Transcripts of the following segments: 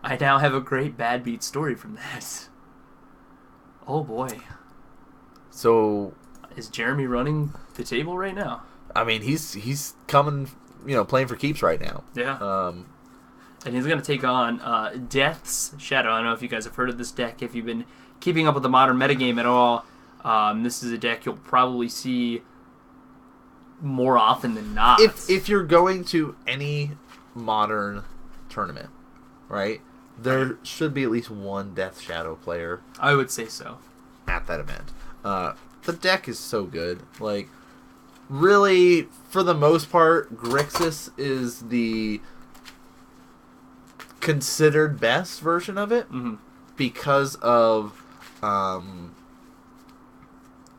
I now have a great bad beat story from that. Oh boy. So is Jeremy running the table right now? I mean, he's coming, playing for keeps right now. Yeah. And he's going to take on Death's Shadow. I don't know if you guys have heard of this deck, if you've been keeping up with the Modern metagame at all. This is a deck you'll probably see more often than not. If you're going to any Modern tournament, right, there should be at least one Death Shadow player. I would say so. At that event. The deck is so good. Like, really, for the most part, Grixis is the considered best version of it because of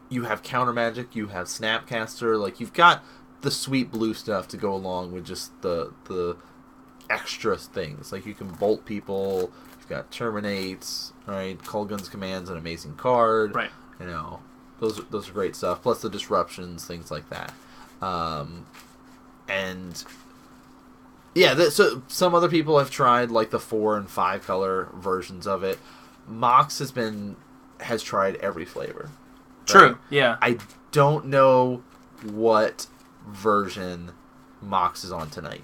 you have counter magic, you have Snapcaster, like you've got the sweet blue stuff to go along with just the extra things. Like you can bolt people, you've got terminates, right? Kulgun's Command's an amazing card. Right. Those are great stuff. Plus the disruptions, things like that. And yeah, so some other people have tried like the 4 and 5 color versions of it. Mox has tried every flavor. True. Right? Yeah. I don't know what version Mox is on tonight.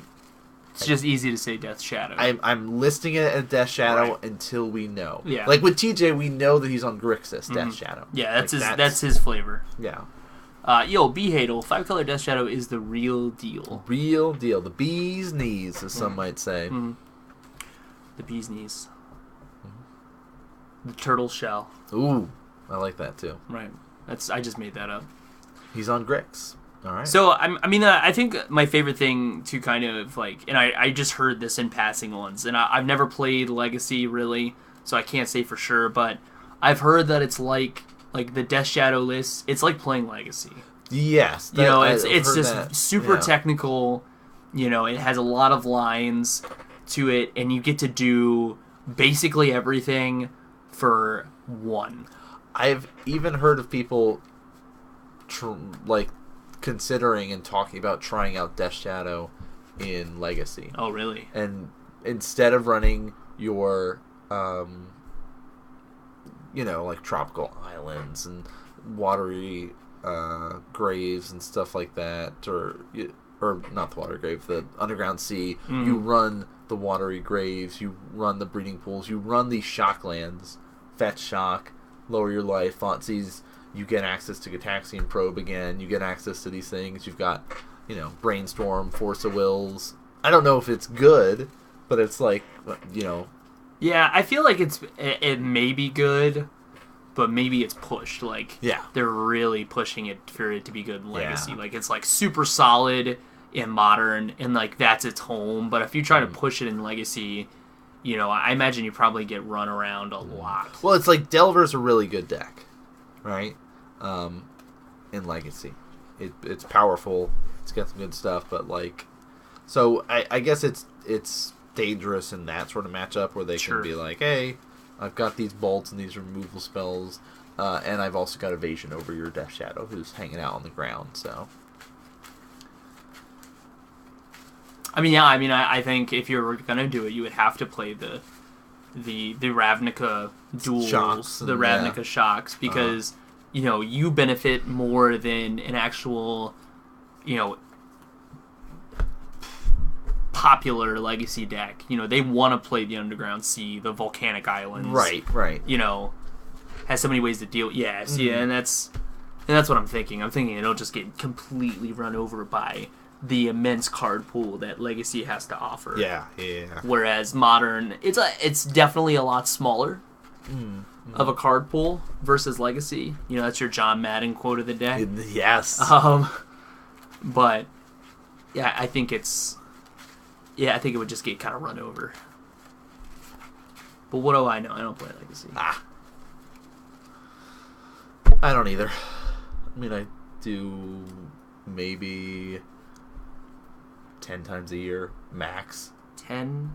It's just easy to say Death Shadow. I'm listing it as Death Shadow until we know. Yeah. Like with TJ, we know that he's on Grixis, Death Shadow. Yeah, that's his flavor. Yeah. B-Hadel, 5-color Death Shadow is the real deal. Real deal. The bee's knees, as some might say. The bee's knees. The turtle shell. Ooh, I like that too. Right. I just made that up. He's on Grix. All right. So, I think my favorite thing to kind of, like, and I just heard this in passing once, and I've never played Legacy, really, so I can't say for sure, but I've heard that it's like the Death Shadow list, it's like playing Legacy. Yes. It's just super technical, it has a lot of lines to it, and you get to do basically everything for one. I've even heard of people, considering and talking about trying out Death Shadow in Legacy. Oh, really? And instead of running your, like tropical islands and watery graves and stuff like that, or not the water grave, the underground sea, you run the watery graves, you run the breeding pools, you run these shock lands, fetch shock, lower your life, Fontsies. You get access to Gataxian Probe again. You get access to these things. You've got, Brainstorm, Force of Wills. I don't know if it's good, but it's like, Yeah, I feel like it may be good, but maybe it's pushed. Like, they're really pushing it for it to be good in Legacy. Yeah. Like, it's like super solid in Modern, and like that's its home. But if you try to push it in Legacy, I imagine you probably get run around a lot. Well, it's like Delver's a really good deck, right? In Legacy, it's powerful. It's got some good stuff, but like, so I guess it's dangerous in that sort of matchup where they can be like, hey, I've got these bolts and these removal spells, and I've also got evasion over your Death Shadow who's hanging out on the ground. So, I think if you were gonna do it, you would have to play the Ravnica duels, shocks, the Ravnica shocks, because you benefit more than an actual, popular Legacy deck. They want to play the Underground Sea, the Volcanic Islands. Right. Has so many ways to deal. Yes, and that's what I'm thinking. I'm thinking it'll just get completely run over by the immense card pool that Legacy has to offer. Yeah. Whereas Modern, it's definitely a lot smaller of a card pool versus Legacy. That's your John Madden quote of the day. Yes. But yeah, I think it would just get kind of run over. But what do I know? I don't play Legacy. I don't either. I do maybe 10 times a year max. 10.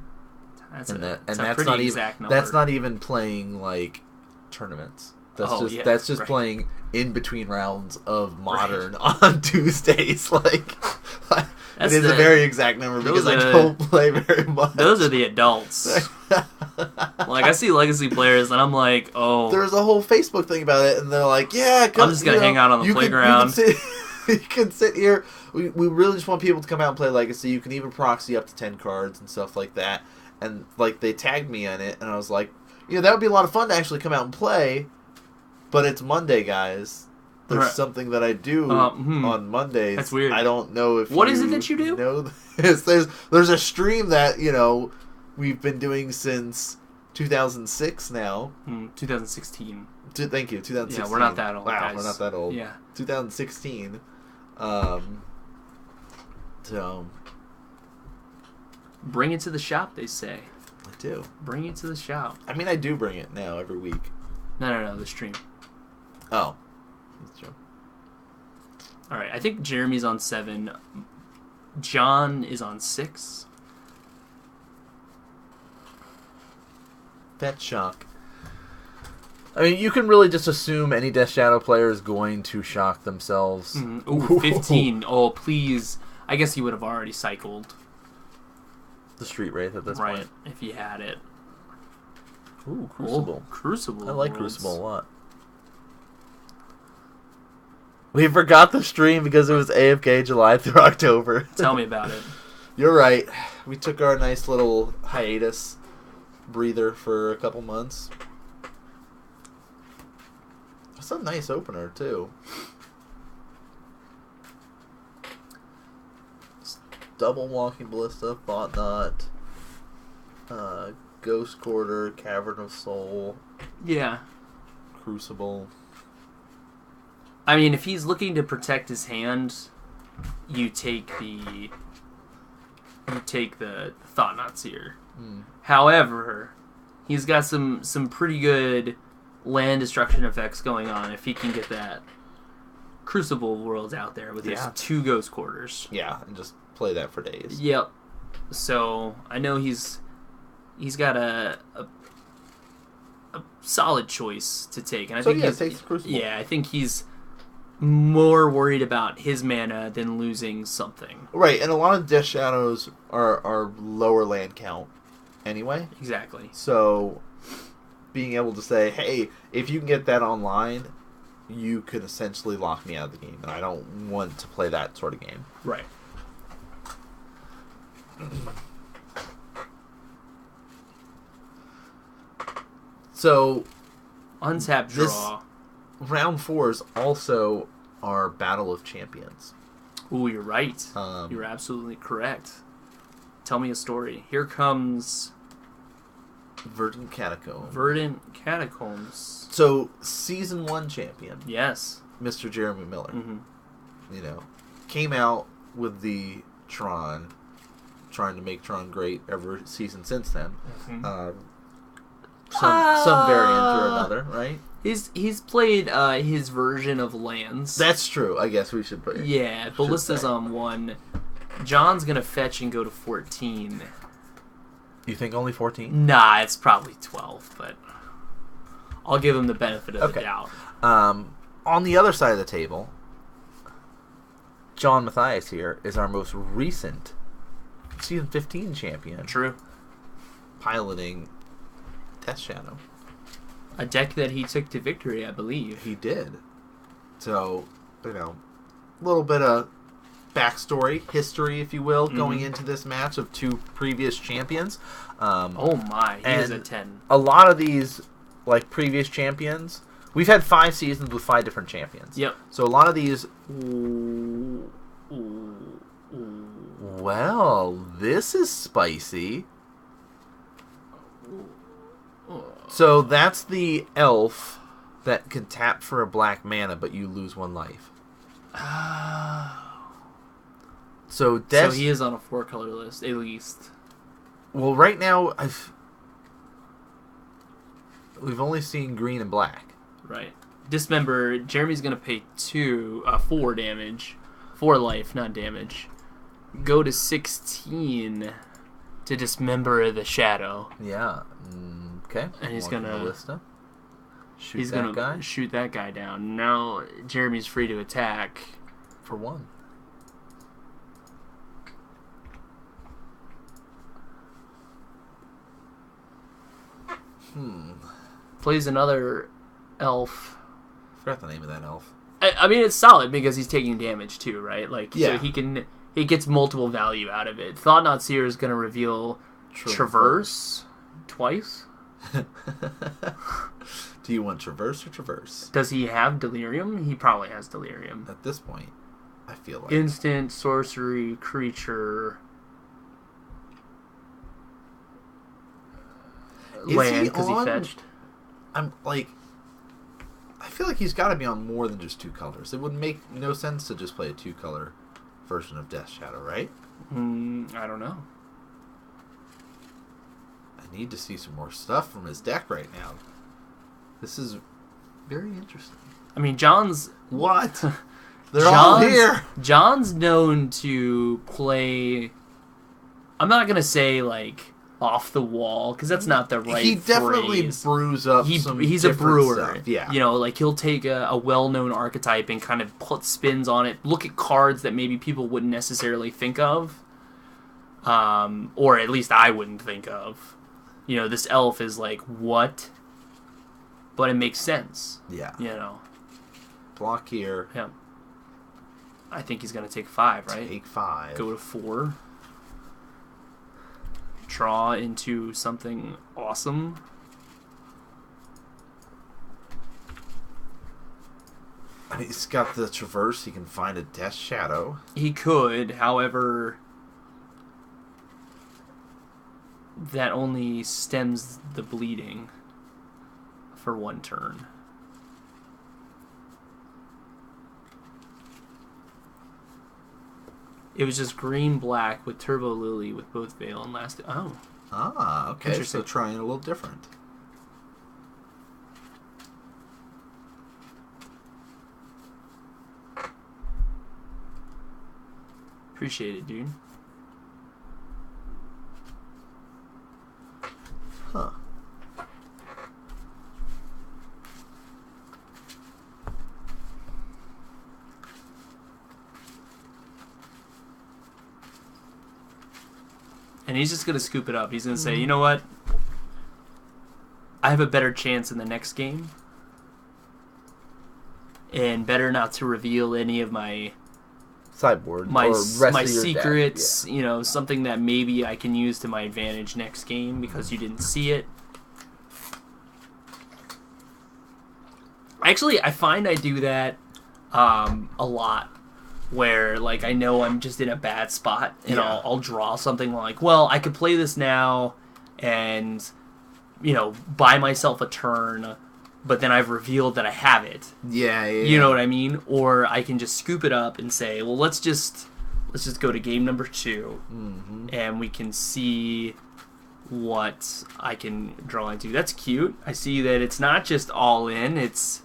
That's that's not exact even number. That's not even playing like tournaments. That's just playing in between rounds of Modern on Tuesdays. Like, it is a very exact number because I don't play very much. Those are the adults. I see Legacy players, and I'm like, oh. There's a whole Facebook thing about it, and they're like, yeah, I'm just going to hang out on the playground. You can sit here. We really just want people to come out and play Legacy. You can even proxy up to 10 cards and stuff like that. And, like, they tagged me on it, and I was like, that would be a lot of fun to actually come out and play, but it's Monday, guys. There's something that I do on Mondays. That's weird. I don't know if What is it that you do? Know this. There's a stream that, we've been doing since 2006 now. 2016. Thank you, 2016. Yeah, we're not that old, wow, guys. We're not that old. Yeah. 2016. So... Bring it to the shop, they say. I do. Bring it to the shop. I mean, I do bring it now every week. No, the stream. Oh. That's true. Alright, I think Jeremy's on 7. John is on 6. That shock. I mean, you can really just assume any Death Shadow player is going to shock themselves. Mm-hmm. Ooh, 15. Oh, please. I guess he would have already cycled. The Street Wraith at this point. Right, if he had it. Ooh, Crucible. Oh, Crucible. I like Crucible a lot. We forgot the stream because it was AFK July through October. Tell me about it. You're right. We took our nice little hiatus breather for a couple months. That's a nice opener, too. Double Walking Ballista, Thought Knot, Ghost Quarter, Cavern of Soul. Yeah. Crucible. I mean, if he's looking to protect his hand, you take the Thought Knots here. However, he's got some pretty good land destruction effects going on if he can get that Crucible world out there with his 2 Ghost Quarters. Yeah, and just play that for days. Yep. So I know he's got a solid choice to take, and I think takes Crucible. Yeah, I think he's more worried about his mana than losing something. Right, and a lot of Death Shadows are lower land count anyway. Exactly. So being able to say, hey, if you can get that online, you could essentially lock me out of the game, and I don't want to play that sort of game. Right. So untap draw. Round 4 is also our Battle of Champions. Ooh, you're right. You're absolutely correct. Tell me a story. Here comes Verdant Catacombs. Verdant Catacombs. So, Season 1 champion. Yes. Mr. Jeremy Miller. Mm-hmm. Came out with the Tron, trying to make Tron great every season since then. Mm-hmm. Some variant or another, right? He's played his version of lands. That's true. I guess we should put it. Yeah, Ballista's on 1. John's gonna fetch and go to 14. You think only 14? Nah, it's probably 12, but I'll give him the benefit of the doubt. On the other side of the table, John Matthias here is our most recent Season 15 champion. True. Piloting Death Shadow. A deck that he took to victory, I believe. He did. So, a little bit of backstory, history, if you will, going into this match of 2 previous champions. Oh my, he is a 10. A lot of these, like, previous champions, we've had 5 seasons with 5 different champions. Yep. So a lot of these... Well, this is spicy. So that's the elf that can tap for a black mana, but you lose 1 life. So he is on a 4-color list, at least. Well, right now, we've only seen green and black. Right. Dismember, Jeremy's going to pay 4 damage. 4 life, not damage. Go to 16 to dismember the shadow. Yeah. Okay. And he's going to shoot that guy down. Now Jeremy's free to attack. For 1. Plays another elf. I forgot the name of that elf. I mean, it's solid because he's taking damage too, right? Like, yeah. So he gets multiple value out of it. Thought Not Seer is going to reveal Traverse twice. Do you want Traverse or Traverse? Does he have Delirium? He probably has Delirium. At this point, I feel like. Instant, sorcery, creature, land, because he fetched. I'm like... I feel like he's got to be on more than just 2 colors. It would make no sense to just play a 2-color version of Death Shadow, right? I don't know. I need to see some more stuff from his deck right now. This is very interesting. I mean, John's... What? They're all here! John's known to play... I'm not going to say, like, off the wall, because that's not the right He definitely phrase. brews up He's a brewer. Stuff. Yeah. You know, like, he'll take a well-known archetype and kind of put spins on it, look at cards that maybe people wouldn't necessarily think of, or at least I wouldn't think of. You know, this elf is like, what? But it makes sense. Yeah. You know. Block here. Yeah. I think he's going to take 5, right? Take 5. Go to 4. Draw into something awesome. I mean, he's got the Traverse. He can find a Death Shadow. He could, however, that only stems the bleeding for 1 turn. It was just green-black with Turbo Lily with both Veil and Last... Oh. Ah, okay. So trying a little different. Appreciate it, dude. Huh. And he's just going to scoop it up. He's going to say, you know what? I have a better chance in the next game. And better not to reveal any of my... sideboard. My secrets, you know, something that maybe I can use to my advantage next game because you didn't see it. Actually, I find I do that a lot. Where, like, I know I'm just in a bad spot, and I'll draw something like, well, I could play this now and, you know, buy myself a turn, but then I've revealed that I have it. Yeah. You know what I mean? Or I can just scoop it up and say, well, let's just go to game number 2, and we can see what I can draw into. That's cute. I see that it's not just all in, it's...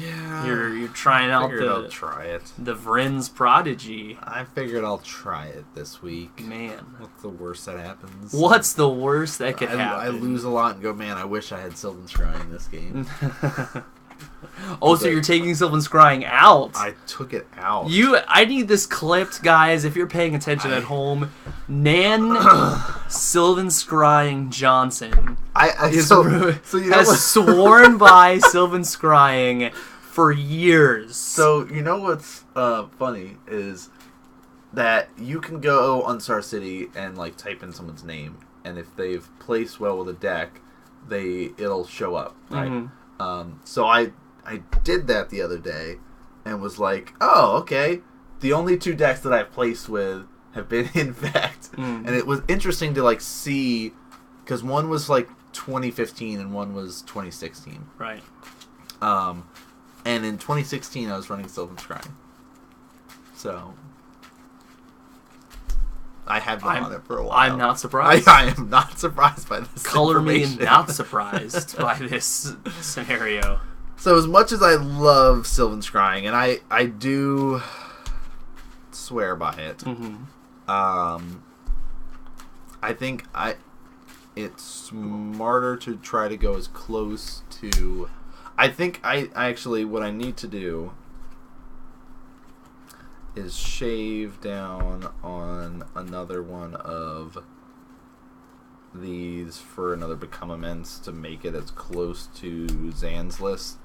yeah. You're trying out I'll try it. The Vryn's Prodigy. I figured I'll try it this week. Man. What's the worst that happens? What's the worst that could happen? I lose a lot and go, man, I wish I had Sylvan Scrying this game. So you're taking Sylvan Scrying out. I took it out. I need this clipped, guys, if you're paying attention at home. Nan Sylvan Scrying Johnson has sworn by Sylvan Scrying for years. So, you know what's funny is that you can go on Star City and like type in someone's name, and if they've placed well with a deck, it'll show up, right? So I did that the other day and was like, oh, okay. The only 2 decks that I've placed with have been Infect. And it was interesting to like see, because one was like 2015 and one was 2016. Right. And in 2016 I was running Sylvan Scrying. So I had been on it for a while. I'm not surprised. I am not surprised by this. Color me not surprised by this scenario. So as much as I love Sylvan Scrying, and I do swear by it, I think it's smarter to try to go as close to... I think I actually, what I need to do is shave down on another one of these for another Become Immense to make it as close to Zan's list.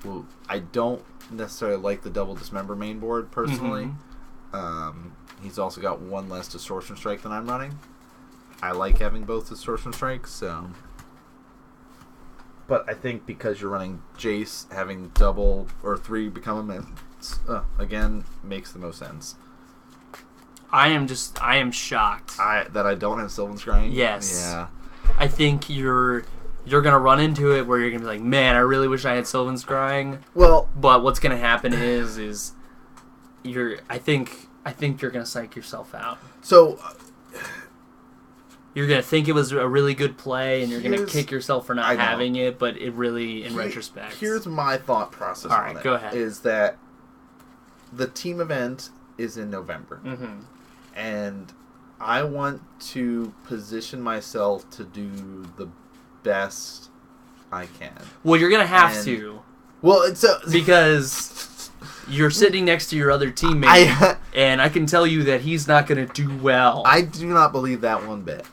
Well, I don't necessarily like the double Dismember main board personally. He's also got one less Distortion Strike than I'm running. I like having both Distortion Strikes, so... But I think because you're running Jace, having double or 3 Become Immense, again, makes the most sense. I am shocked. That I don't have Sylvan Scrying? Yes. Yeah. I think you're gonna run into it where you're gonna be like, man, I really wish I had Sylvan Scrying. Well, but what's gonna happen is I think you're gonna psych yourself out. So you're gonna think it was a really good play, and you're gonna kick yourself for not having it. But it really, in retrospect, here's my thought process. All right, on it. Go ahead. Is that the team event is in November, and I want to position myself to do the best I can. Well, you're gonna have to. Well, it's because you're sitting next to your other teammate, and I can tell you that he's not gonna do well. I do not believe that one bit.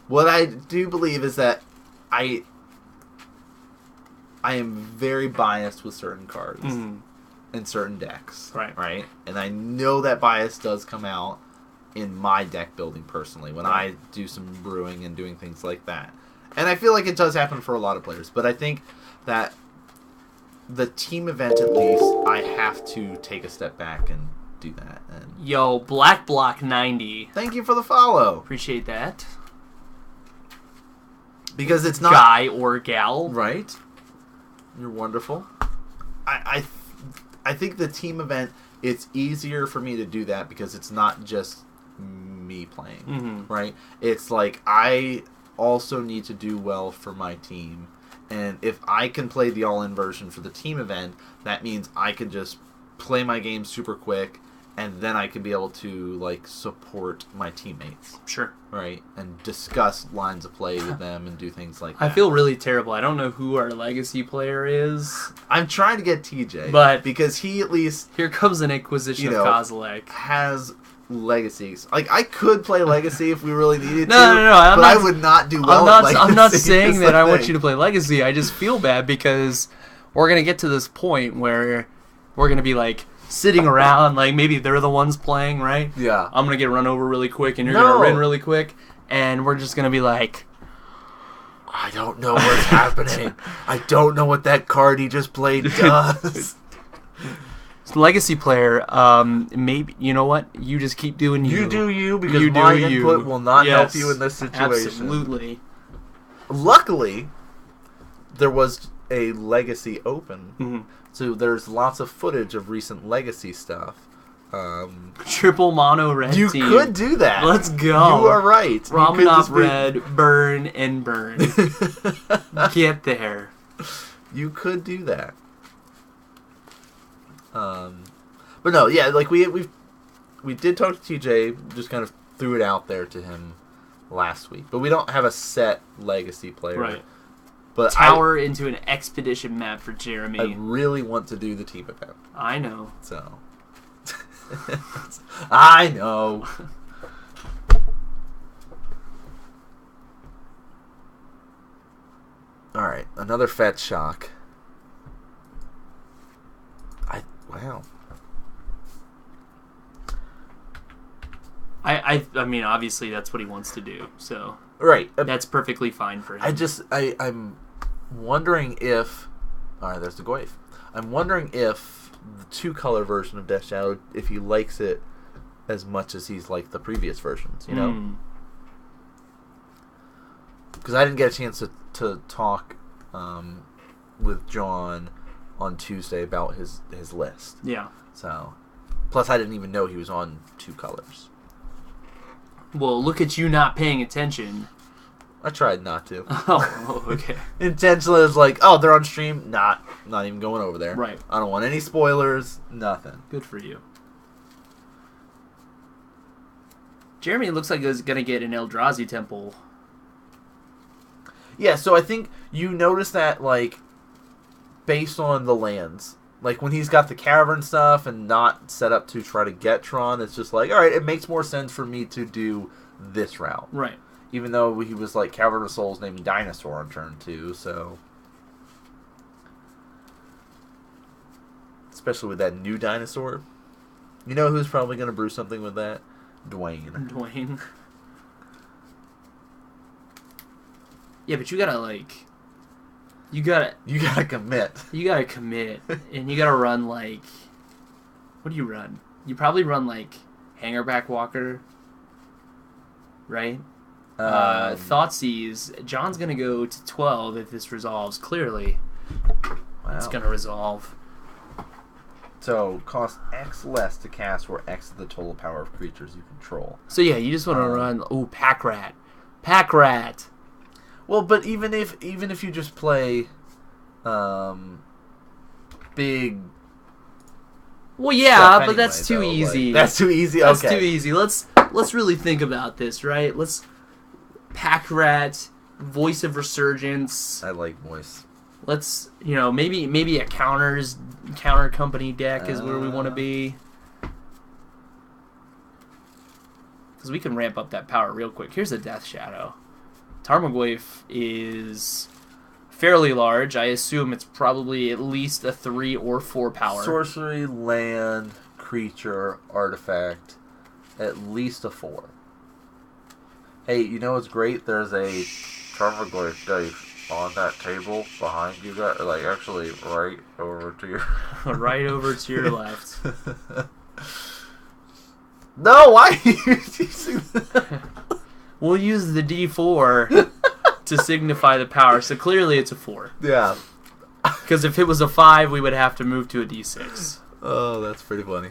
What I do believe is that I am very biased with certain cards and certain decks. Right? And I know that bias does come out in my deck building personally when I do some brewing and doing things like that. And I feel like it does happen for a lot of players. But I think that the team event, at least, I have to take a step back and do that. And Yo, Black Block 90. Thank you for the follow. Appreciate that. Because it's not... Guy or gal. Right. You're wonderful. I think the team event, it's easier for me to do that because it's not just me playing. Right? It's like I also need to do well for my team. And if I can play the all-in version for the team event, that means I can just play my game super quick, and then I can be able to like support my teammates. Sure. Right? And discuss lines of play with them and do things like that. I feel really terrible. I don't know who our legacy player is. I'm trying to get TJ. But because he at least... Here comes an Inquisition of Kozilek. Has legacies. Like, I could play Legacy if we really needed to. No. I would not do well at Legacy. I'm not saying that I want you to play Legacy. I just feel bad because we're going to get to this point where we're going to be like sitting around, like maybe they're the ones playing, right? Yeah. I'm going to get run over really quick and you're going to run really quick, and we're just going to be like, I don't know what's happening. I don't know what that card he just played does. Legacy player, maybe, you know what? You just keep doing you. You do you, because my input will not help you in this situation. Absolutely. Luckily, there was a Legacy open, so there's lots of footage of recent Legacy stuff. Triple mono red you team. You could do that. Let's go. You are right. Ramanov red, burn, and burn. Get there. You could do that. But no, yeah, like we did talk to TJ, just kind of threw it out there to him last week. But we don't have a set Legacy player. Right. But Tower into an expedition map for Jeremy. I really want to do the team event. I know. So I know. Alright, another fetch shock. Wow. I mean, obviously that's what he wants to do, so right. That's perfectly fine for him. I'm wondering if... Alright, there's the Goyf. I'm wondering if the 2-color version of Death Shadow, if he likes it as much as he's liked the previous versions, you know? Because I didn't get a chance to talk with John on Tuesday about his list. Yeah. So, plus I didn't even know he was on 2 colors. Well, look at you not paying attention. I tried not to. Oh, okay. Intentionally, it's like, oh, they're on stream. Not even going over there. Right. I don't want any spoilers. Nothing. Good for you. Jeremy looks like he's gonna get an Eldrazi temple. Yeah, so I think you notice that, like, based on the lands. Like, when he's got the cavern stuff and not set up to try to get Tron, it's just like, alright, it makes more sense for me to do this route. Right. Even though he was like Cavern of Souls naming Dinosaur on turn 2, so... Especially with that new Dinosaur. You know who's probably going to brew something with that? Dwayne. Yeah, but you gotta, like... You gotta commit. You gotta commit. And you gotta run, like... What do you run? You probably run, like, Hangerback Walker. Right? Thoughtseize. John's gonna go to 12 if this resolves. Clearly. Wow. It's gonna resolve. So, cost X less to cast or X is the total power of creatures you control. So yeah, you just want to run... Ooh, Pack Rat. Pack Rat! Well, but even if you just play... big... Well, yeah, but that's too easy. Like, that's too easy? That's too easy. Let's really think about this, right? Let's... Pack Rat, Voice of Resurgence. I like Voice. Let's, maybe a counter company deck is where we want to be. Because we can ramp up that power real quick. Here's a Death Shadow. Tarmogoyf is fairly large. I assume it's probably at least a 3 or 4 power. Sorcery, land, creature, artifact, at least a 4. Hey, you know what's great? There's a Tarmogoyf dice on that table behind you guys, like actually right over to your right over to your left. No, why are you using that? We'll use the D4 to signify the power, so clearly it's a 4. Yeah. Because if it was a 5, we would have to move to a D6. Oh, that's pretty funny.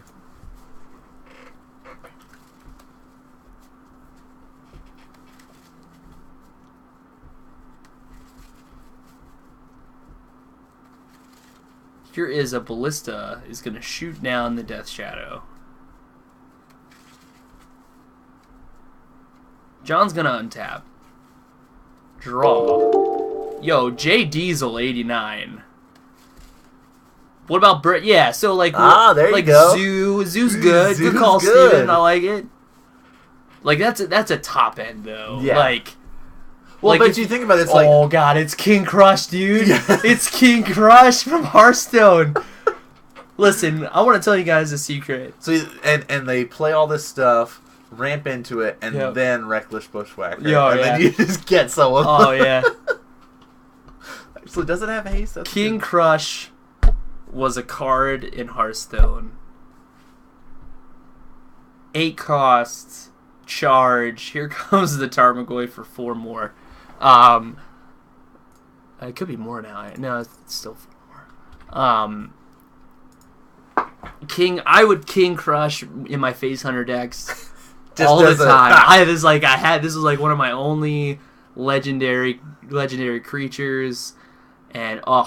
Here is a Ballista is going to shoot down the Death Shadow. John's going to untap. Draw. Yo, J Diesel 89. What about Brett? Yeah, so like there you go. Zoo's good. Good call, Steven. I like it. Like that's a top end though. Yeah. Like, well, but you think about it, it's like, oh god, it's King Crush, dude. Yeah. It's King Crush from Hearthstone. Listen, I want to tell you guys a secret. So and they play all this stuff, ramp into it, and then Reckless Bushwhacker. Then you just get someone. Oh yeah. So does it have haste? That's King good. Crush was a card in Hearthstone. 8 costs, charge. Here comes the Tarmogoyf for 4 more. It could be more now. No, it's still 4 more. I would King Crush in my Face Hunter decks all the time. This was like one of my only legendary creatures. And all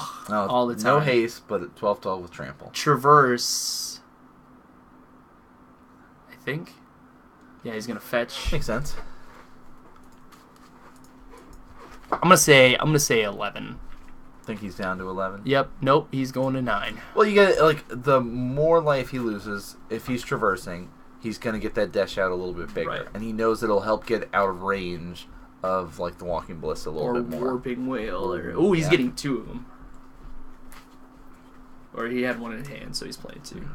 the time. No haste, but 12/12 with trample. Traverse. I think. Yeah, he's gonna fetch. Makes sense. I'm gonna say 11. Think he's down to 11? Yep. Nope. He's going to 9. Well, you get like the more life he loses, if he's traversing, he's gonna get that Death Shadow a little bit bigger, right. And he knows it'll help get out of range of like the Walking Ballista a little bit more. Or Warping Whale. He's getting 2 of them. Or he had 1 in hand, so he's playing 2.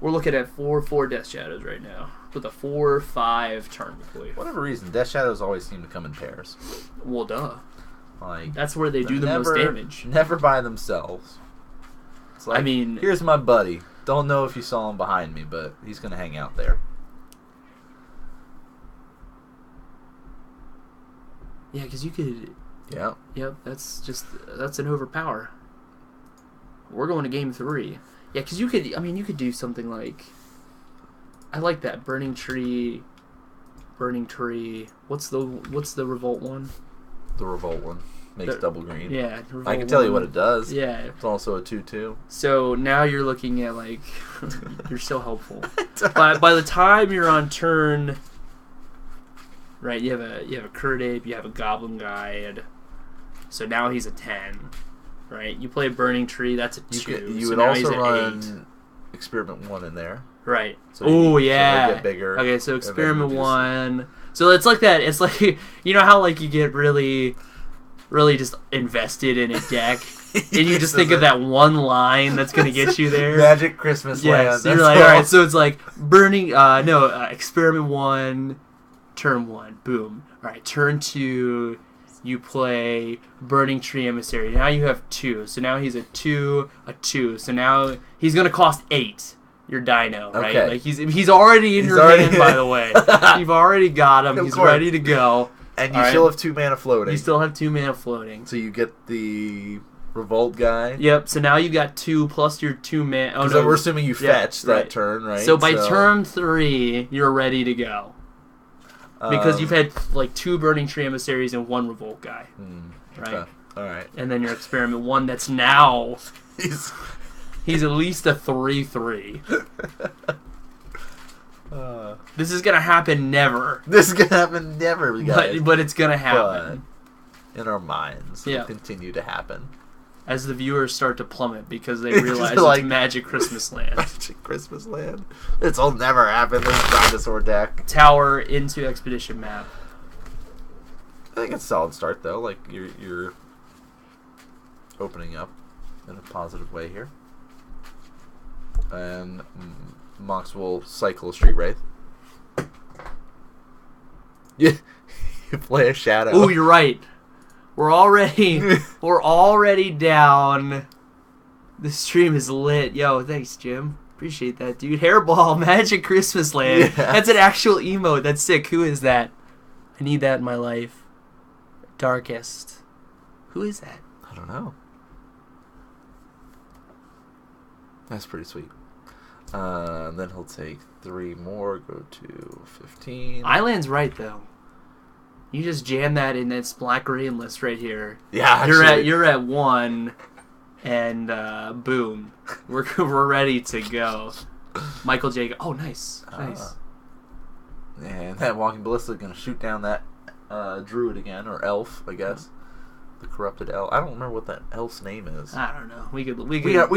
We're looking at 4 Death Shadows right now. With a 4/5 Tarmogoyf. For whatever reason, Death Shadows always seem to come in pairs. Well, duh. Like that's where they do the most damage. Never by themselves. It's like, here's my buddy. Don't know if you saw him behind me, but he's gonna hang out there. Yeah, because you could... Yeah. Yep, that's an overpower. We're going to game 3. Yeah, because you could do something like... I like that. Burning Tree. What's the Revolt one? The Revolt one. Makes double green. Yeah. I can tell you what it does. Yeah. It's also a 2/2. So now you're looking at like... you're so helpful. By the time you're on turn... Right, you have a Curd Ape, you have a Goblin Guide. So now he's a 10. Right? You play a Burning Tree, that's a 2. You would also run Experiment 1 in there. Right. So oh, yeah. Get bigger. Okay, so Experiment 1. So it's like that. It's like, you know how like you get really, really just invested in a deck, and you just think of that one line that's gonna get you there. Magic Christmas Land. So you're like, all right. So it's like burning. Experiment 1, turn 1, boom. All right, turn 2. You play Burning Tree Emissary. Now you have 2. So now he's a 2. So now he's gonna cost 8. Your Dino, right? Okay. Like he's already in your hand, by the way. You've already got him. He's ready to go. And you still have 2 mana floating. You still have 2 mana floating. So you get the Revolt guy. Yep. So now you've got 2 plus your 2 mana. Oh no, we're assuming you fetch that turn, right? So by turn 3, you're ready to go. Because you've had like 2 Burning Tree Emissaries and 1 Revolt guy, right? Okay. All right. And then your Experiment 1 that's now he's at least a 3/3. This is gonna happen never. This is gonna happen never, guys. But it's gonna happen. But in our minds, it'll continue to happen. As the viewers start to plummet because they realize it's Magic Christmas Land. Magic Christmas Land? This'll never happen, this dinosaur deck. Tower into Expedition map. I think it's a solid start, though. Like, you're opening up in a positive way here. And Mox will cycle a Street Wraith. Yeah, you play a Shadow. Oh, you're right. We're already down. The stream is lit. Yo, thanks, Jim. Appreciate that, dude. Hairball, Magic Christmas Land. Yeah. That's an actual emote. That's sick. Who is that? I need that in my life. Darkest. Who is that? I don't know. That's pretty sweet. Then he'll take 3 more, go to 15. Island's right, though. You just jam that in this black green list right here. Yeah, you're at 1, and boom, we're ready to go. Michael J. Oh, nice. And that Walking Ballista is gonna shoot down that druid again, or elf, I guess. The corrupted elf. I don't remember what that elf's name is. I don't know. We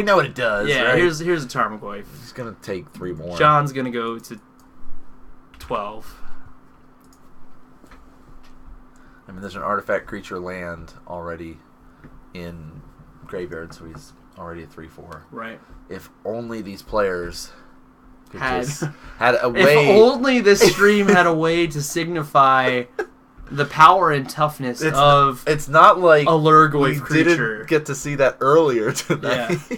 know what it does. Yeah. Right? Here's a Tarmogoyf. He's gonna take 3 more. John's gonna go to 12. I mean, there's an artifact creature land already in graveyard, so he's already at 3/4. Right. If only these players could had a way. If only this stream had a way to signify the power and toughness of. It's not like a Lurgoyf creature. We didn't get to see that earlier tonight. Yeah.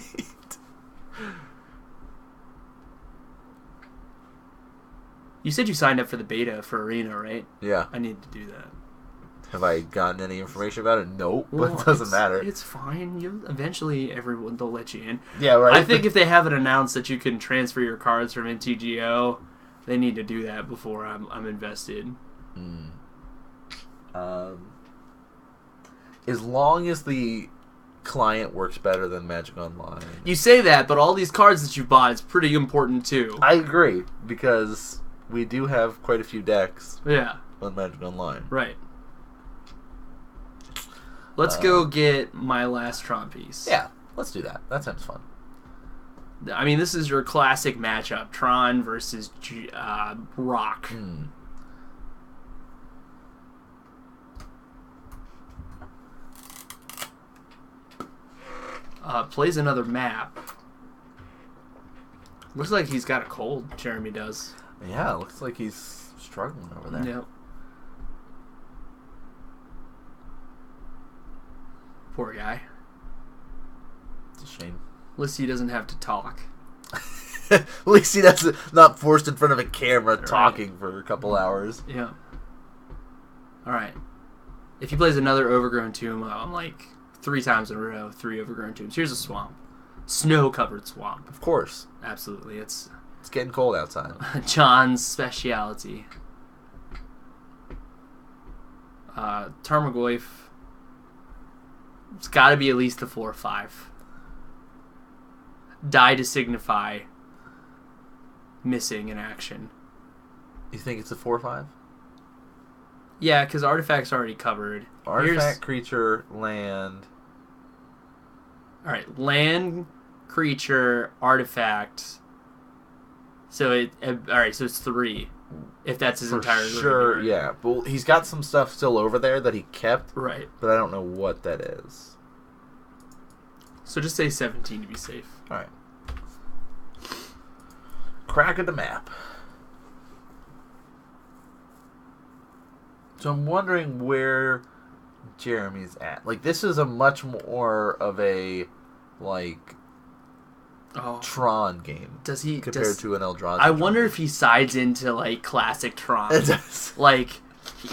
You said you signed up for the beta for Arena, right? Yeah. I need to do that. Have I gotten any information about it? Nope, well, but it doesn't matter. It's fine. Eventually, they'll let you in. Yeah, right. I think if they haven't announced that you can transfer your cards from MTGO, they need to do that before I'm invested. As long as the client works better than Magic Online. You say that, but all these cards that you bought is pretty important too. I agree, because we do have quite a few decks. Yeah. On Magic Online. Right. Let's go get my last Tron piece. Yeah, let's do that. That sounds fun. I mean, this is your classic matchup. Tron versus Rock. Plays another map. Looks like he's got a cold, Jeremy does. Yeah, looks like he's struggling over there. Yep. Poor guy. It's a shame. At least he doesn't have to talk. At least he doesn't not forced in front of a camera talking for a couple hours. Yeah. Alright. If he plays another Overgrown Tomb, I'm like 3 times in a row, 3 Overgrown Tombs. Here's a swamp. Snow-covered swamp. Of course. Absolutely. It's getting cold outside. John's speciality. Tarmogoyf. It's got to be at least a 4 or 5. Die to signify missing in action. You think it's a 4 or 5? Yeah, because Artifact's already covered. Artifact, creature, land. Alright, land, creature, artifact. So so it's 3. If that's his entire sure, graveyard. yeah. Well, he's got some stuff still over there that he kept. Right. But I don't know what that is. So just say 17 to be safe. Alright. Crack of the map. So I'm wondering where Jeremy's at. Like, this is a much more of a, like, Tron game. Does he compared to an Eldrazi? I wonder if he sides into like classic Tron. Like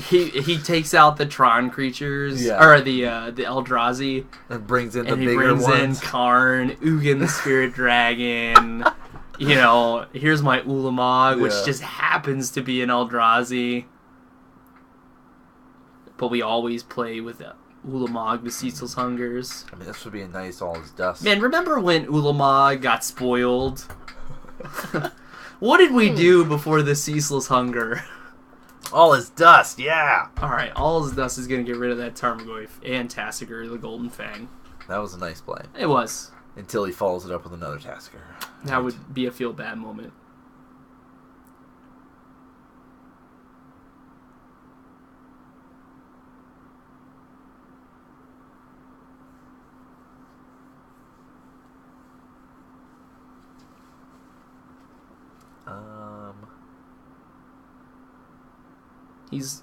he takes out the Tron creatures or the Eldrazi and brings in and the bigger ones. He brings in Karn, Ugin the Spirit Dragon. You know, here's my Ulamog, which just happens to be an Eldrazi. But we always play with Ulamog, the Ceaseless Hungers. I mean, this would be a nice all his dust. Man, remember when Ulamog got spoiled? What did we do before the Ceaseless Hunger? All his dust, yeah! Alright, all his dust is going to get rid of that Tarmogoyf and Tassiger, the Golden Fang. That was a nice play. It was. Until he follows it up with another Tassiger. That would be a feel-bad moment.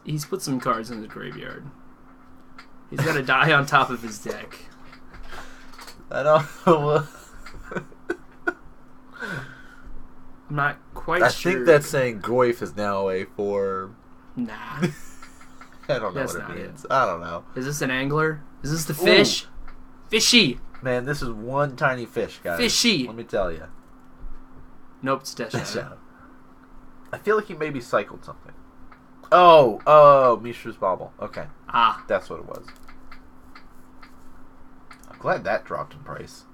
He's put some cards in the graveyard. He's got a die on top of his deck. I don't know. I'm not quite sure. I think that's saying Goyf is now a 4. Nah. I don't know what it means. I don't know. Is this an angler? Is this the fish? Ooh. Fishy! Man, this is one tiny fish, guys. Fishy! Let me tell you. Nope, it's Death Shadow. I feel like he maybe cycled something. Oh, Mishra's Bauble. Okay. That's what it was. I'm glad that dropped in price.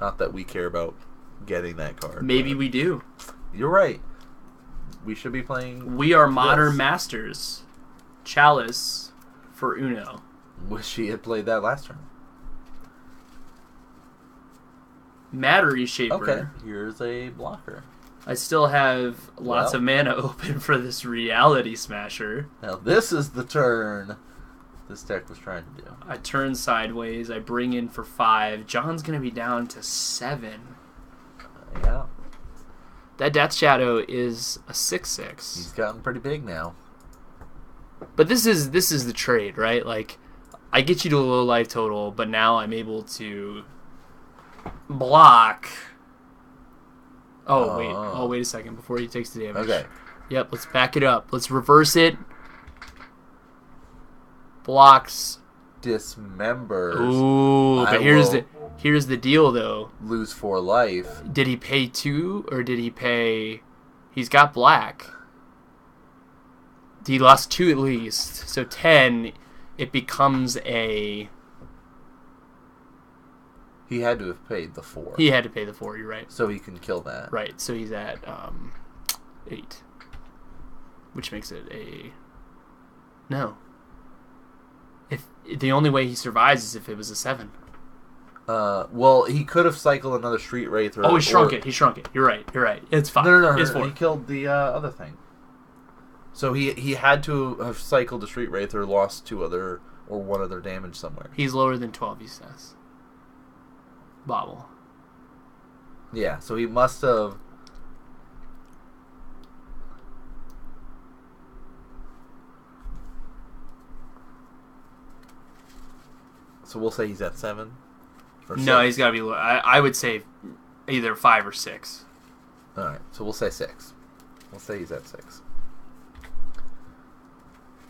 Not that we care about getting that card. Maybe we do. You're right. We should be playing... We are Modern Masters. Chalice for Uno. Wish he had played that last turn. Matter Reshaper. Okay, here's a blocker. I still have lots of mana open for this Reality Smasher. Now this is the turn this deck was trying to do. I turn sideways. I bring in for 5. John's going to be down to 7. Yeah. That Death Shadow is a 6/6. He's gotten pretty big now. But this is the trade, right? Like, I get you to a low life total, but now I'm able to block... Oh, wait a second before he takes the damage. Okay. Yep, let's back it up. Let's reverse it. Blocks. Dismembers. Ooh, but here's the deal, though. Lose 4 life. Did he pay 2, or did he pay... He's got black. He lost 2 at least. So 10, it becomes a... He had to have paid the 4. He had to pay the 4, you're right. So he can kill that. Right, so he's at 8. Which makes it a... No. If the only way he survives is if it was a 7. Well, he could have cycled another Street Wraith. He shrunk it. He shrunk it. You're right. It's 5. No. It's 4. He killed the other thing. So he had to have cycled a Street Wraith or lost 2 other... Or 1 other damage somewhere. He's lower than 12, he says. Bobble. Yeah, so he must have... So we'll say he's at 7? Or no, 6? He's got to be low. I would say either 5 or 6. Alright, so we'll say 6. We'll say he's at 6.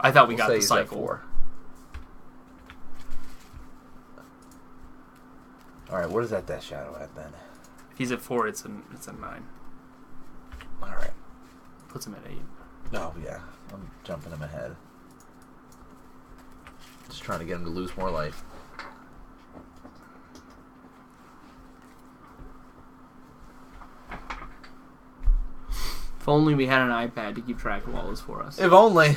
I thought we got the cycle. 4. Alright, what is that Death Shadow at then? If he's at 4, it's a 9. Alright. Puts him at 8. Oh, yeah. I'm jumping him ahead. Just trying to get him to lose more life. If only we had an iPad to keep track of all this for us. If only.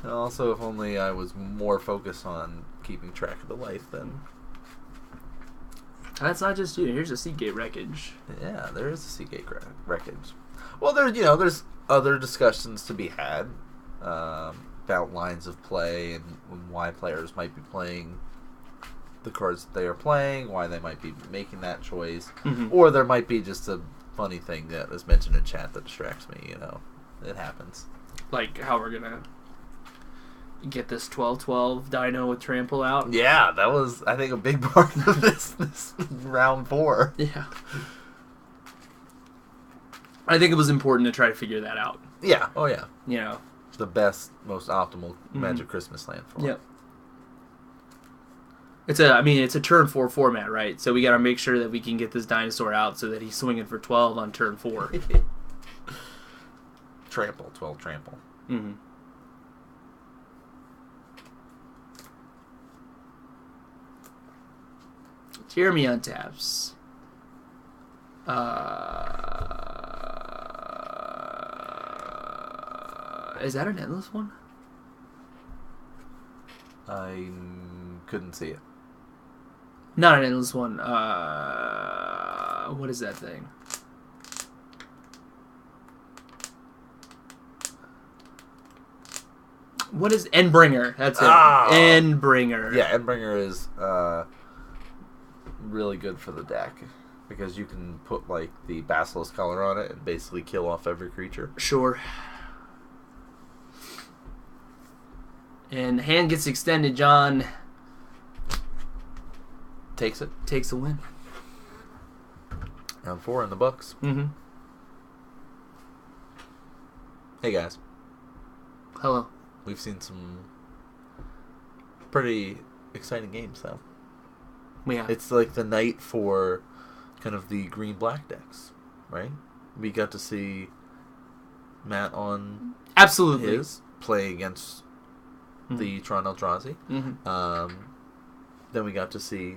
Also, if only I was more focused on keeping track of the life then. That's not just you. Here's a Seagate wreckage. Yeah, there is a Seagate wreckage. Well, there's other discussions to be had about lines of play and why players might be playing the cards that they are playing, why they might be making that choice, or there might be just a funny thing that was mentioned in chat that distracts me. It happens. Like how we're gonna get this 12/12 Dino with Trample out. Yeah, that was, I think, a big part of this round 4. Yeah. I think it was important to try to figure that out. Yeah. Oh, yeah. The best, most optimal Magic Christmas land for it. Yep. It's a turn 4 format, right? So we got to make sure that we can get this dinosaur out so that he's swinging for 12 on turn 4. Trample, 12 trample. Mm-hmm. Jeremy untaps. Is that an endless one? I couldn't see it. Not an endless one. What is that thing? What is Endbringer? That's it. Endbringer. Yeah, Endbringer is really good for the deck because you can put like the Basilisk color on it and basically kill off every creature. Sure. And hand gets extended, John. Takes it. Takes the win. Round 4 in the books. Mm-hmm. Hey, guys. Hello. We've seen some pretty exciting games, though. Yeah. It's like the night for kind of the green-black decks, right? We got to see Matt on absolutely his play against the Tron Eldrazi. Then we got to see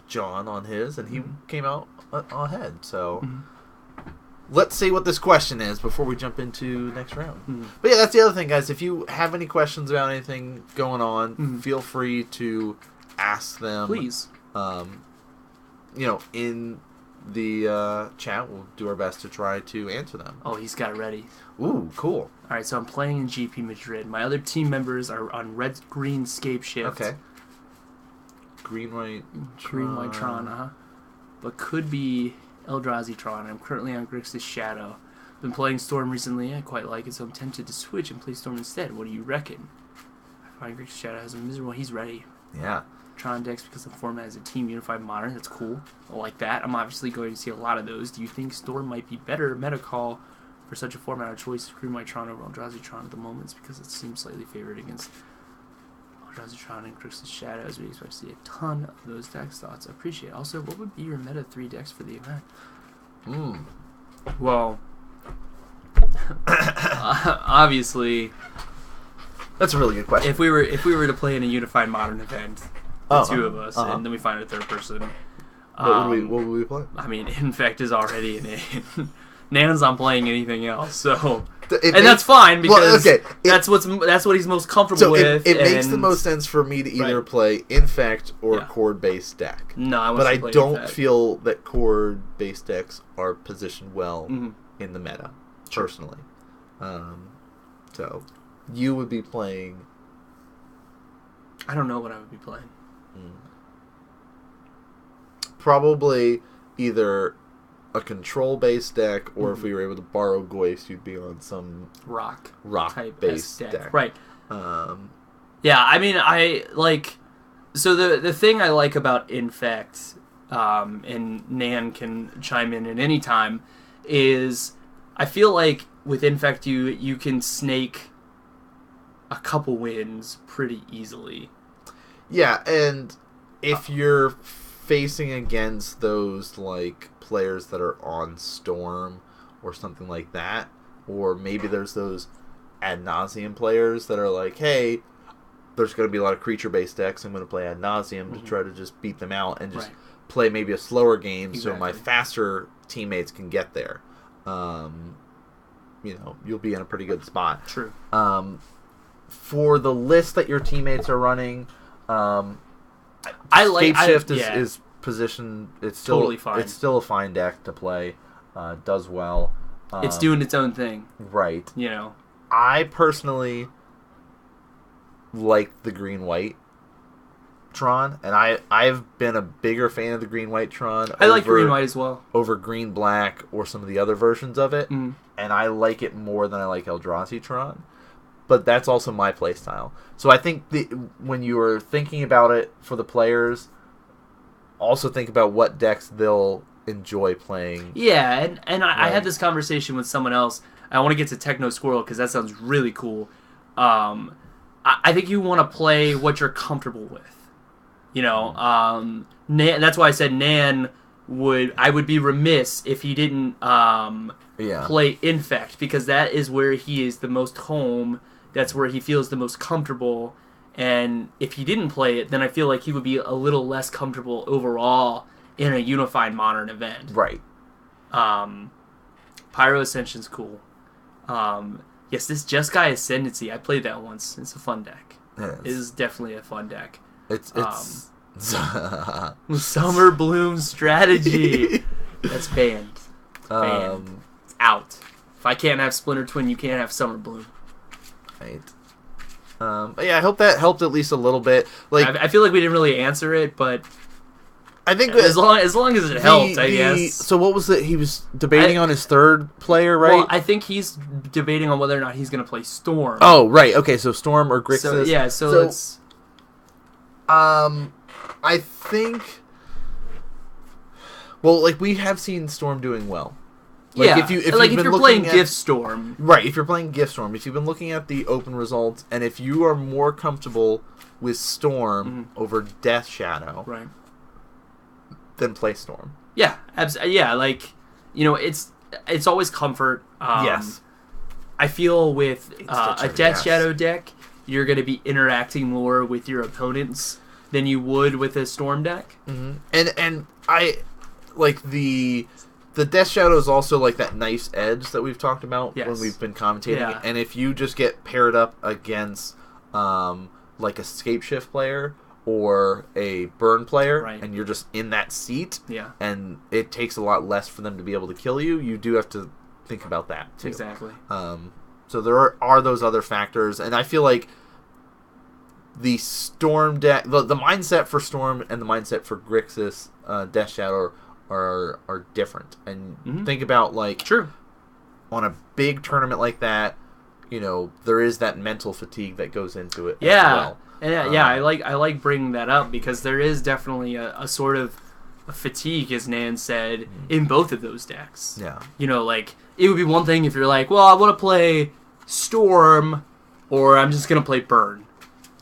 John on his, and he came out ahead. So let's see what this question is before we jump into next round. But yeah, that's the other thing, guys. If you have any questions about anything going on, feel free to ask them. Please. In the chat, we'll do our best to try to answer them. Oh, he's got it ready. Ooh, cool. All right, so I'm playing in GP Madrid. My other team members are on red-green scape shift. Okay. Green-white Tron, but could be Eldrazi Tron. I'm currently on Grixis Shadow. Been playing Storm recently. I quite like it, so I'm tempted to switch and play Storm instead. What do you reckon? I find Grixis Shadow has a miserable... He's ready. Yeah. Tron decks because the format is a team unified modern. That's cool. I like that. I'm obviously going to see a lot of those. Do you think Storm might be better meta call for such a format? Our choice Green White Tron over Eldrazi Tron at the moment because it seems slightly favored against Eldrazi Tron and Grixis Shadow, as we expect to see a ton of those decks. Thoughts? I appreciate it. Also, what would be your meta 3 decks for the event? Well, obviously, that's a really good question. If we were to play in a unified modern event, the two of us, and then we find a third person. What would we play? I mean, Infect is already in it. Nan's not playing anything else, so that's fine because that's what he's most comfortable with. It makes the most sense for me to either play Infect or Chord-based deck. No, but I don't feel that Chord-based decks are positioned well in the meta, personally. So you would be playing. I don't know what I would be playing. Probably either a control-based deck, or if we were able to borrow Goyce, you'd be on some rock-based deck. Right. Yeah, I mean, I like... So the thing I like about Infect, and Nan can chime in at any time, is I feel like with Infect you can snake a couple wins pretty easily. Yeah, and if you're facing against those like players that are on Storm or something like that, or maybe there's those ad nauseum players that are like, hey, there's going to be a lot of creature-based decks, I'm going to play ad nauseum to try to just beat them out and just play maybe a slower game so my faster teammates can get there. You'll be in a pretty good spot. True. For the list that your teammates are running, I like Shapeshift is positioned. It's still totally fine. It's still a fine deck to play. Does well. It's doing its own thing. Right. You know. I personally like the green-white Tron, and I've been a bigger fan of the green-white Tron. I like green-white as well. Over green-black or some of the other versions of it, and I like it more than I like Eldrazi Tron. But that's also my playstyle. So I think when you are thinking about it for the players, also think about what decks they'll enjoy playing. Yeah, and I had this conversation with someone else. I want to get to Techno Squirrel because that sounds really cool. I think you want to play what you're comfortable with. You know, that's why I said Nan I would be remiss if he didn't play Infect, because that is where he is the most home. That's where he feels the most comfortable. And if he didn't play it, then I feel like he would be a little less comfortable overall in a unified modern event. Right. Pyro Ascension's cool. Yes, this Jeskai Ascendancy, I played that once. It's a fun deck. It is definitely a fun deck. It's Summer Bloom Strategy. That's banned. It's out. If I can't have Splinter Twin, you can't have Summer Bloom. Right. But yeah, I hope that helped at least a little bit. Like, I feel like we didn't really answer it, but I think as long as it helped, I guess. So what was it? He was debating on his third player, right? Well, I think he's debating on whether or not he's going to play Storm. Oh, right. Okay, so Storm or Grixis. So it's... I think... Well, like, we have seen Storm doing well. Like, if you're playing Gift Storm. Right, if you're playing Gift Storm, if you've been looking at the open results, and if you are more comfortable with Storm over Death Shadow, right, then play Storm. Yeah, yeah, like, you know, it's always comfort. Yes. I feel with a Death Shadow deck, you're going to be interacting more with your opponents than you would with a Storm deck. Mm-hmm. And I like the Death Shadow is also like that nice edge that we've talked about when we've been commentating. Yeah. And if you just get paired up against like a Scape Shift player or a Burn player, and you're just in that seat, and it takes a lot less for them to be able to kill you, you do have to think about that too. Exactly. So there are those other factors, and I feel like the Storm deck, the mindset for Storm and the mindset for Grixis Death Shadow are different. And think about, like, on a big tournament like that, you know, there is that mental fatigue that goes into it as well. And I like bringing that up because there is definitely a sort of a fatigue, as Nan said, in both of those decks. Yeah. You know, like, it would be one thing if you're like, well, I want to play Storm or I'm just going to play Burn.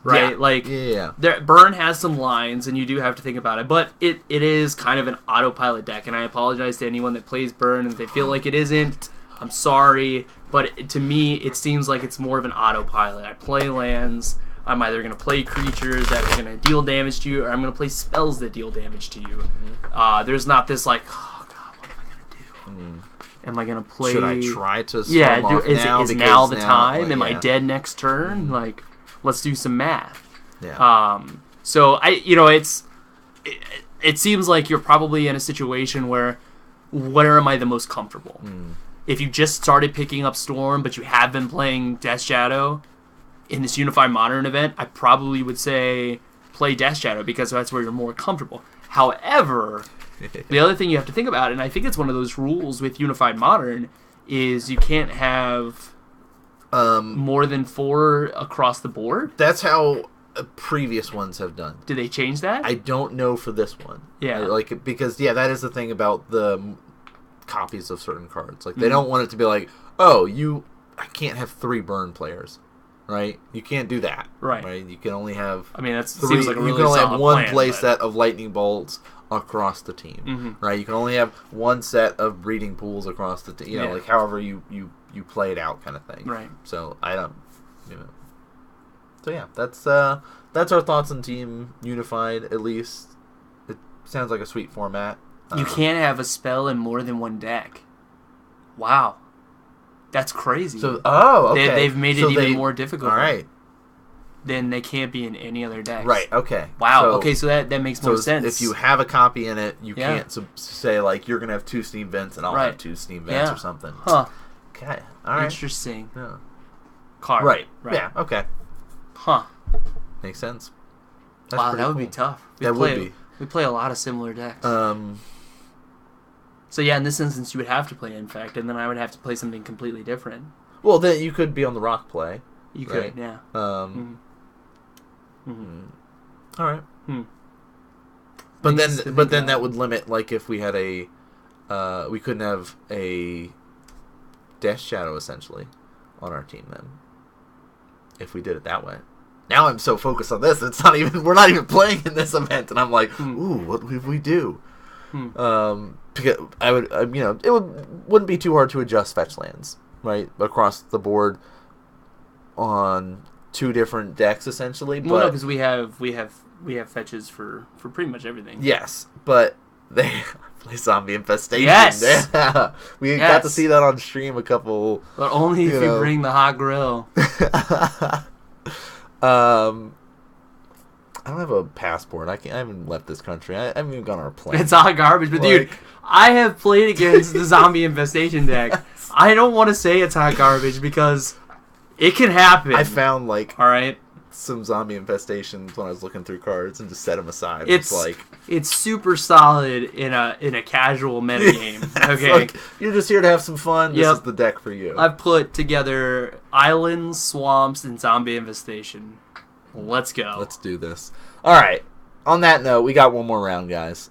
Right? Yeah. Like, Burn has some lines, and you do have to think about it, but it is kind of an autopilot deck, and I apologize to anyone that plays Burn and if they feel like it isn't. I'm sorry, but to me, it seems like it's more of an autopilot. I play lands. I'm either going to play creatures that are going to deal damage to you, or I'm going to play spells that deal damage to you. There's not this, like, oh, God, what am I going to do? Am I going to play... Should I try to start off now? Is now the time? Like, am I dead next turn? Like... Let's do some math. Yeah. So it seems like you're probably in a situation where am I the most comfortable? If you just started picking up Storm, but you have been playing Death Shadow in this Unified Modern event, I probably would say play Death Shadow because that's where you're more comfortable. However, the other thing you have to think about, and I think it's one of those rules with Unified Modern, is you can't have more than 4 across the board. That's how previous ones have done. Did they change that? I don't know for this one. Yeah, because that is the thing about the copies of certain cards. Like, they don't want it to be like, oh, I can't have 3 Burn players, right? You can't do that, right? You can only have. I mean, that seems like a really you can only have one plan, set of Lightning Bolts across the team, right? You can only have one set of Breeding Pools across the team. You know, like however you play it out, kind of thing. Right. So I don't, So yeah, that's our thoughts on Team Unified. At least it sounds like a sweet format. You can't have a spell in more than one deck. Wow, that's crazy. So okay, they've made it even more difficult. All right. then they can't be in any other decks. Right, okay. Wow, so that makes more sense. If you have a copy in it, you can't say, like, you're going to have 2 Steam Vents and I'll have 2 Steam Vents or something. Huh. Okay, alright. Interesting. Yeah. Card. Right, yeah, okay. Huh. Makes sense. Wow, that would be tough. That would be. We play a lot of similar decks. So yeah, in this instance, you would have to play Infect, and then I would have to play something completely different. Well, then you could be on the rock play. You could, yeah. All right. But then that would limit, like, if we had we couldn't have a Death Shadow essentially on our team then. If we did it that way. Now I'm so focused on this, we're not even playing in this event, and I'm like, ooh, what would we do? Because it wouldn't be too hard to adjust fetch lands, right, across the board on 2 different decks essentially. But, well, no, because we have fetches for pretty much everything. Yes, but they play Zombie Infestation. Yes, yeah. We got to see that on stream a couple. But only if you bring the hot grill. I don't have a passport. I haven't left this country. I haven't even gone on a plane. It's all garbage. But dude, I have played against the Zombie Infestation deck. I don't want to say it's hot garbage because it can happen. I found alright, some Zombie Infestations when I was looking through cards and just set them aside. It's super solid in a casual metagame. Okay, you're just here to have some fun. This is the deck for you. I've put together islands, swamps, and Zombie Infestation. Let's go. Let's do this. All right. On that note, we got one more round, guys,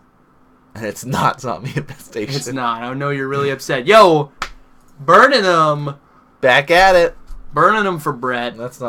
and it's not Zombie Infestation. It's not. I know you're really upset. Yo, burning them. Back at it. Burning them for Brett. That's not.